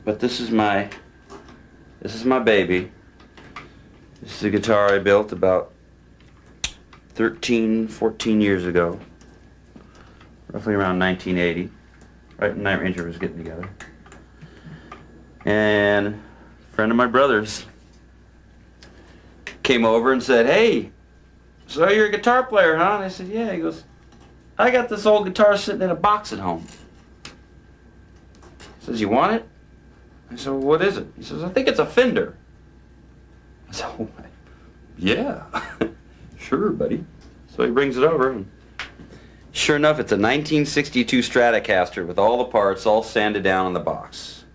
but this is my baby. This is a guitar I built about 13, 14 years ago, roughly around 1980, right when Night Ranger was getting together. And a friend of my brother's came over and said, "Hey, so you're a guitar player, huh?" And I said, "Yeah." He goes, "I got this old guitar sitting in a box at home." He says, "You want it?" I said, "Well, what is it?" He says, "I think it's a Fender." I said, "Oh, yeah, sure, buddy." So he brings it over, and sure enough, it's a 1962 Stratocaster with all the parts all sanded down in the box.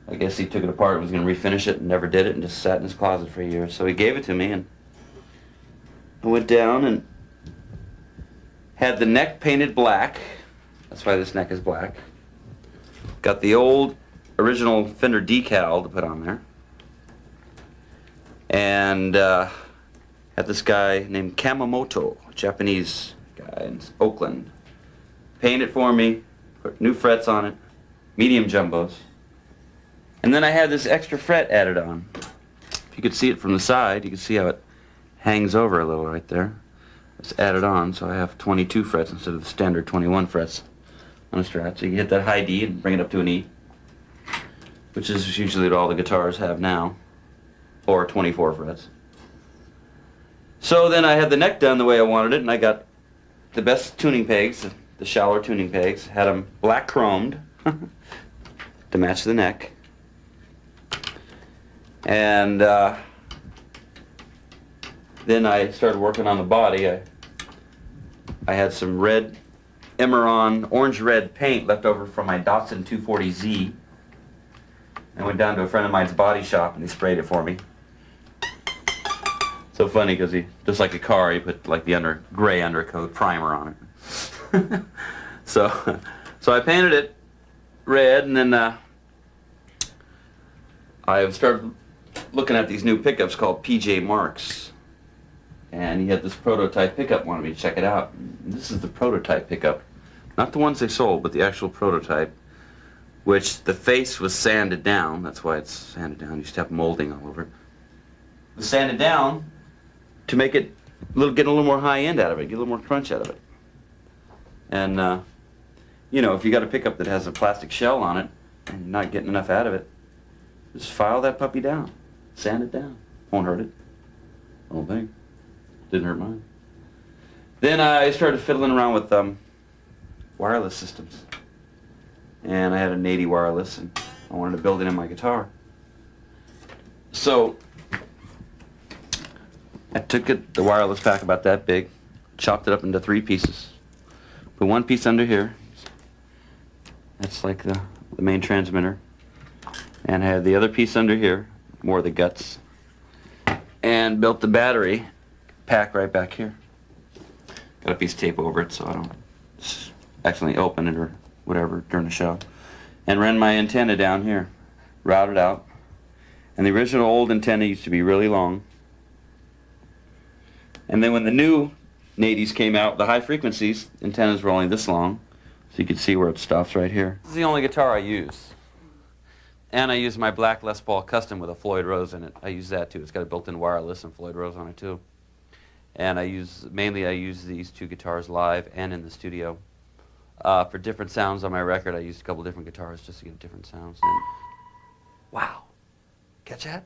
I guess he took it apart and was going to refinish it and never did it and just sat in his closet for a year. So he gave it to me, and I went down and had the neck painted black. That's why this neck is black. Got the old original Fender decal to put on there. And had this guy named Kamamoto, a Japanese guy in Oakland, paint it for me, put new frets on it, medium jumbos. And then I had this extra fret added on. If you could see it from the side, you can see how it hangs over a little right there. It's added on, so I have 22 frets instead of the standard 21 frets on a Strat. So you can hit that high D and bring it up to an E, which is usually what all the guitars have now, or 24 frets. So then I had the neck done the way I wanted it, and I got the best tuning pegs, the shallower tuning pegs, had them black chromed to match the neck. And then I started working on the body. I had some red Emerald orange red paint left over from my Datsun 240Z. I went down to a friend of mine's body shop and he sprayed it for me. So funny because he, just like a car, he put like the gray undercoat primer on it. so I painted it red, and then I started looking at these new pickups called PJ Marks, and he had this prototype pickup, wanted me to check it out. And this is the prototype pickup, not the ones they sold, but the actual prototype, which the face was sanded down. That's why it's sanded down. You used to have molding all over it. It was sanded down to make it get a little more high end out of it, get a little more crunch out of it. And you know, if you got a pickup that has a plastic shell on it and you're not getting enough out of it, just file that puppy down. Sand it down. Won't hurt it. I don't think. Didn't hurt mine. Then I started fiddling around with wireless systems. And I had a 80 wireless, and I wanted to build it in my guitar. So I took the wireless pack about that big, chopped it up into 3 pieces. Put one piece under here. That's like the main transmitter. And I had the other piece under here, more of the guts, and built the battery pack right back here. Got a piece of tape over it so I don't accidentally open it or whatever during the show. And ran my antenna down here, routed out. And the original old antenna used to be really long. And then when the new 80s came out, the high frequencies, antennas were only this long, so you could see where it stops right here. This is the only guitar I use. And I use my black Les Paul Custom with a Floyd Rose in it. I use that too. It's got a built-in wireless and Floyd Rose on it too. And I use these 2 guitars live and in the studio. For different sounds on my record, I used a couple different guitars just to get different sounds. And wow, catch that?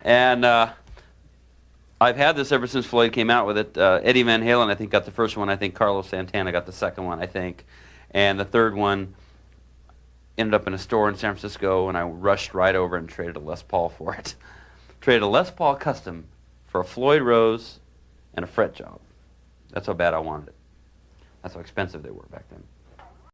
And I've had this ever since Floyd came out with it. Eddie Van Halen, I think, got the first one. I think Carlos Santana got the second one, I think. And the third one ended up in a store in San Francisco, and I rushed right over and traded a Les Paul for it. Traded a Les Paul Custom for a Floyd Rose and a fret job. That's how bad I wanted it. That's how expensive they were back then.